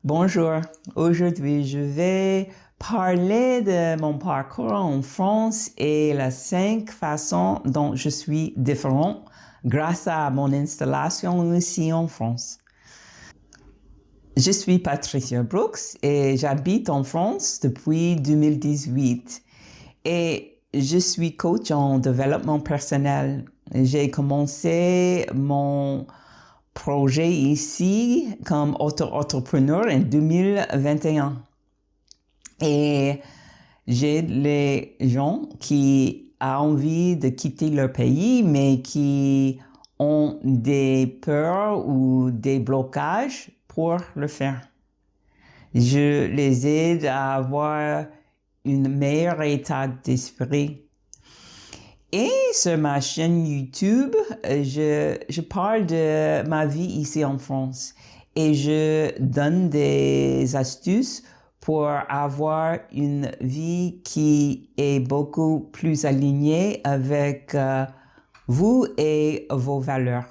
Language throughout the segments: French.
Bonjour, aujourd'hui je vais parler de mon parcours en France et les 5 façons dont je suis différent grâce à mon installation ici en France. Je suis Patricia Brooks et j'habite en France depuis 2018 et je suis coach en développement personnel. J'ai commencé mon projet ici comme auto-entrepreneur en 2021. Et j'ai les gens qui ont envie de quitter leur pays, mais qui ont des peurs ou des blocages pour le faire. Je les aide à avoir une meilleure état d'esprit. Et sur ma chaîne YouTube, je parle de ma vie ici en France et je donne des astuces pour avoir une vie qui est beaucoup plus alignée avec vous et vos valeurs.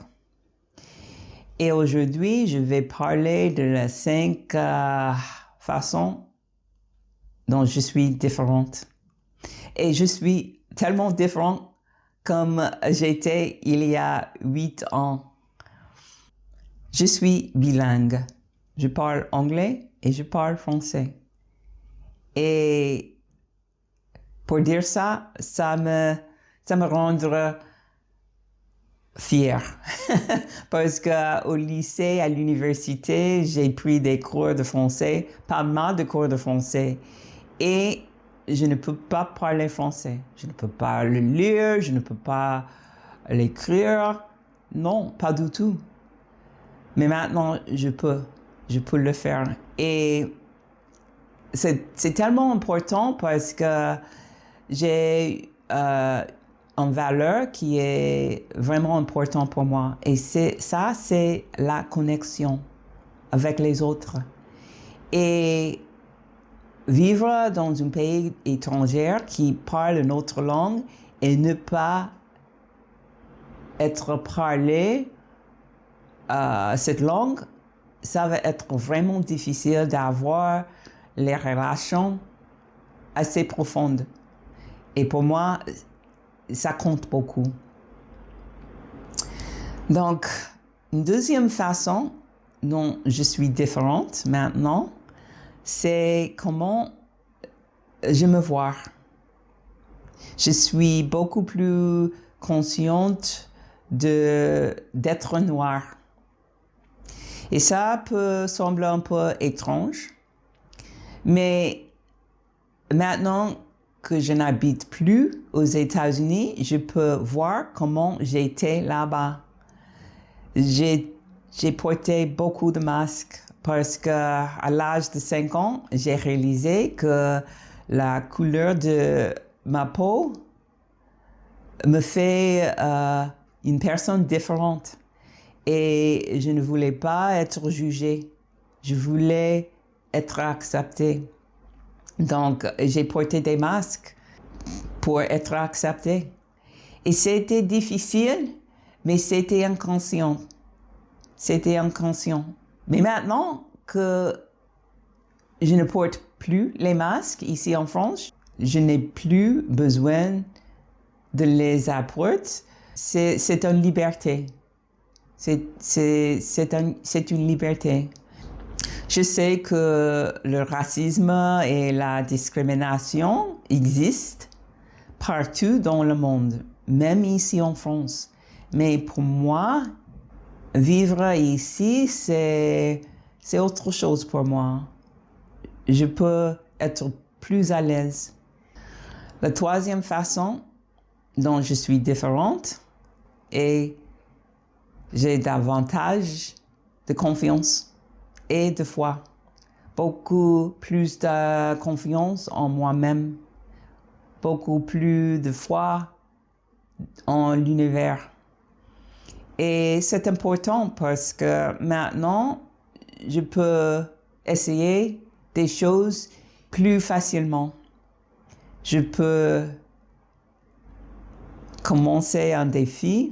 Et aujourd'hui, je vais parler de les 5 façons dont je suis différente. Et je suis tellement différente comme j'étais il y a 8 ans. Je suis bilingue. Je parle anglais et je parle français. Et pour dire ça, ça me rendra fière. Parce qu'au lycée, à l'université, j'ai pris des cours de français, pas mal de cours de français. Et je ne peux pas parler français. Je ne peux pas le lire, je ne peux pas l'écrire. Non, pas du tout. Mais maintenant, je peux le faire. Et c'est tellement important parce que j'ai une valeur qui est vraiment importante pour moi. Et c'est la connexion avec les autres. Et vivre dans un pays étranger qui parle une autre langue et ne pas être parlé cette langue, ça va être vraiment difficile d'avoir les relations assez profondes. Et pour moi, ça compte beaucoup. Donc, une deuxième façon dont je suis différente maintenant, c'est comment je me vois. Je suis beaucoup plus consciente d'être noire. Et ça peut sembler un peu étrange, mais maintenant que je n'habite plus aux États-Unis, je peux voir comment j'étais là-bas. J'ai porté beaucoup de masques parce qu'à l'âge de 5 ans, j'ai réalisé que la couleur de ma peau me fait une personne différente. Et je ne voulais pas être jugée. Je voulais être acceptée. Donc, j'ai porté des masques pour être acceptée. Et c'était difficile, mais c'était inconscient. C'était inconscient. Mais maintenant que je ne porte plus les masques ici en France, je n'ai plus besoin de les apporter. C'est une liberté. C'est une liberté. Je sais que le racisme et la discrimination existent partout dans le monde, même ici en France. Mais pour moi, vivre ici, c'est autre chose pour moi. Je peux être plus à l'aise. La troisième façon dont je suis différente est j'ai davantage de confiance et de foi. Beaucoup plus de confiance en moi-même. Beaucoup plus de foi en l'univers. Et c'est important parce que maintenant, je peux essayer des choses plus facilement. Je peux commencer un défi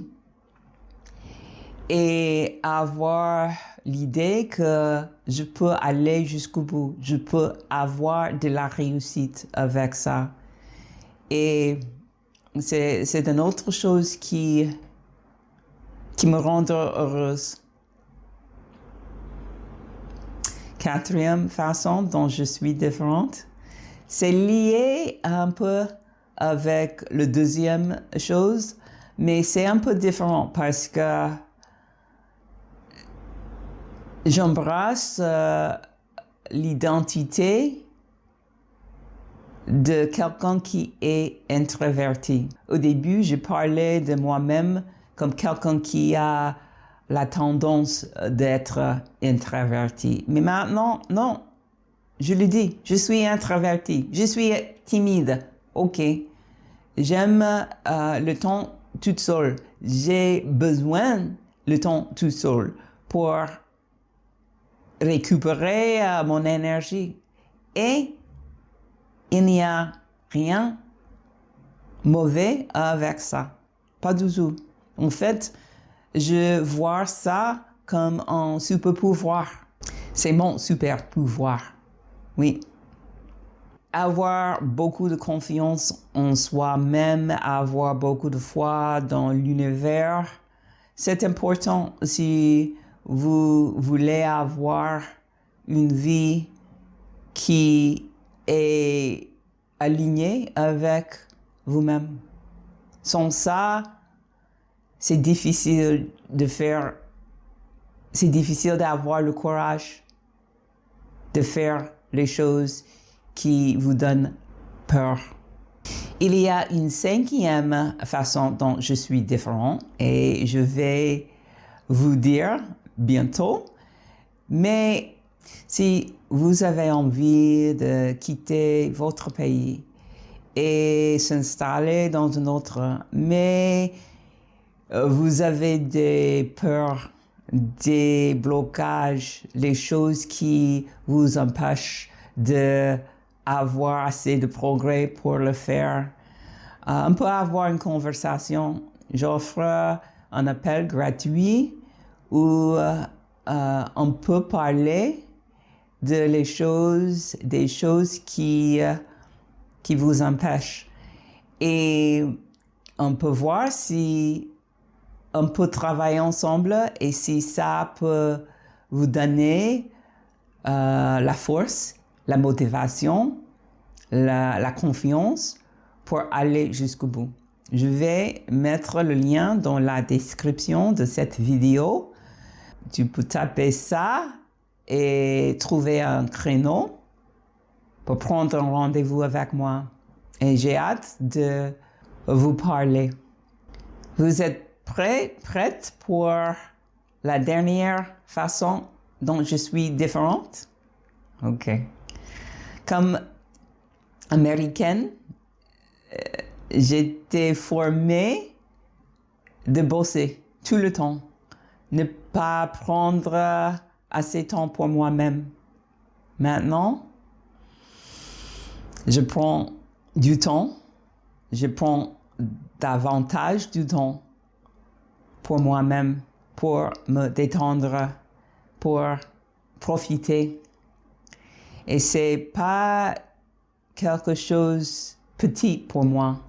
et avoir l'idée que je peux aller jusqu'au bout, je peux avoir de la réussite avec ça. Et c'est une autre chose qui me rend heureuse. Quatrième façon dont je suis différente, c'est lié un peu avec le deuxième chose, mais c'est un peu différent parce que j'embrasse l'identité de quelqu'un qui est introverti. Au début, je parlais de moi-même comme quelqu'un qui a la tendance d'être introverti. Mais maintenant, non, je le dis, je suis introverti, je suis timide, ok. J'aime le temps toute seule. J'ai besoin le temps tout seul pour récupérer mon énergie. Et il n'y a rien mauvais avec ça. Pas du tout. En fait, je vois ça comme un super pouvoir. C'est mon super pouvoir. Oui. Avoir beaucoup de confiance en soi-même, avoir beaucoup de foi dans l'univers, c'est important si vous voulez avoir une vie qui est alignée avec vous-même. Sans ça, c'est difficile d'avoir le courage de faire les choses qui vous donnent peur. Il y a une cinquième façon dont je suis différent et je vais vous dire bientôt. Mais si vous avez envie de quitter votre pays et s'installer dans un autre, mais vous avez des peurs, des blocages, les choses qui vous empêchent d'avoir assez de progrès pour le faire, on peut avoir une conversation. J'offre un appel gratuit où on peut parler des choses qui vous empêchent. Et on peut voir si on peut travailler ensemble et si ça peut vous donner la force, la motivation, la confiance pour aller jusqu'au bout. Je vais mettre le lien dans la description de cette vidéo. Tu peux taper ça et trouver un créneau pour prendre un rendez-vous avec moi. Et j'ai hâte de vous parler. Vous êtes prête pour la dernière façon dont je suis différente? OK. Comme américaine, j'étais formée de bosser tout le temps, ne pas prendre assez de temps pour moi-même. Maintenant, je prends du temps, je prends davantage du temps pour moi-même, pour me détendre, pour profiter. Et c'est pas quelque chose de petit pour moi,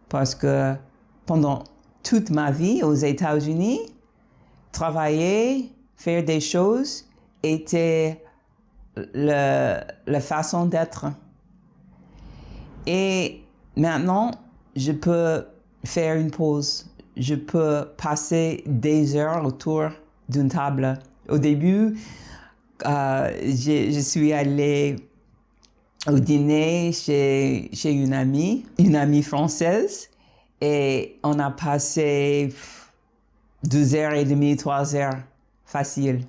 parce que pendant toute ma vie aux États-Unis, travailler, faire des choses était la façon d'être. Et maintenant, je peux faire une pause. Je peux passer des heures autour d'une table. Au début, je suis allée au dîner chez une amie française, et on a passé 2h30, 3 heures facile.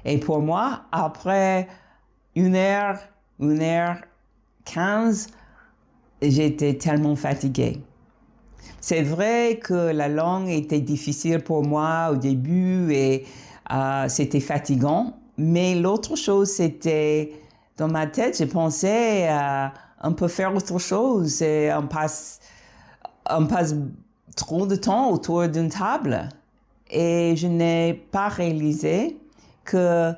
Et pour moi, après 1h15, j'étais tellement fatiguée. C'est vrai que la langue était difficile pour moi au début et c'était fatigant, mais l'autre chose, c'était dans ma tête, je pensais on peut faire autre chose et on passe trop de temps autour d'une table. Et je n'ai pas réalisé que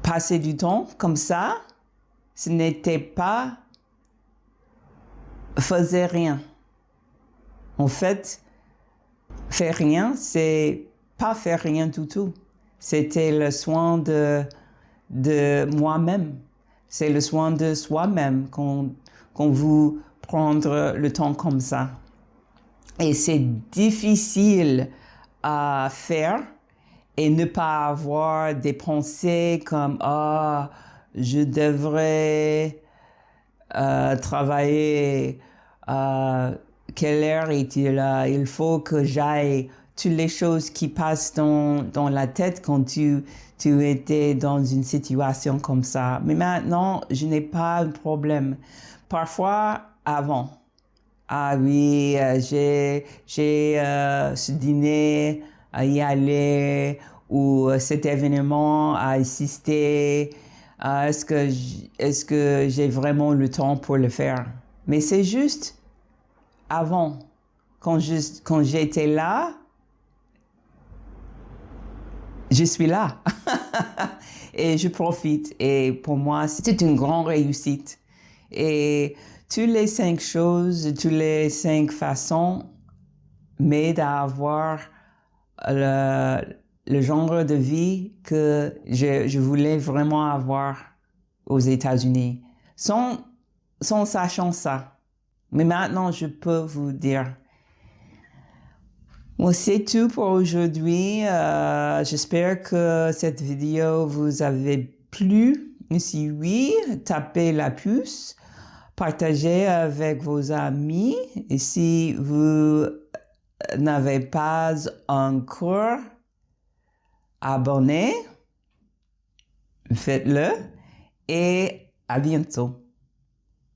passer du temps comme ça, ce n'était pas faisait rien. En fait, faire rien, c'est pas faire rien du tout. C'était le soin de moi-même. C'est le soin de soi-même qu'on veut prendre le temps comme ça. Et c'est difficile à faire et ne pas avoir des pensées comme « Ah, je devrais travailler, quelle heure est-il là? Il faut que j'aille. » Toutes les choses qui passent dans la tête quand tu étais dans une situation comme ça. Mais maintenant, je n'ai pas de problème. Parfois, avant. Ah oui, j'ai ce dîner à y aller ou cet événement à assister. Est-ce que j'ai vraiment le temps pour le faire? Mais c'est juste avant, quand j'étais là, je suis là et je profite. Et pour moi, c'était une grande réussite. Et toutes les 5 choses, toutes les 5 façons m'aident à avoir le genre de vie que je voulais vraiment avoir aux États-Unis, sans sachant ça. Mais maintenant, je peux vous dire. Bon, c'est tout pour aujourd'hui. J'espère que cette vidéo vous avait plu. Et si oui, tapez la puce, partagez avec vos amis. Et si vous n'avez pas encore abonné, faites-le et à bientôt.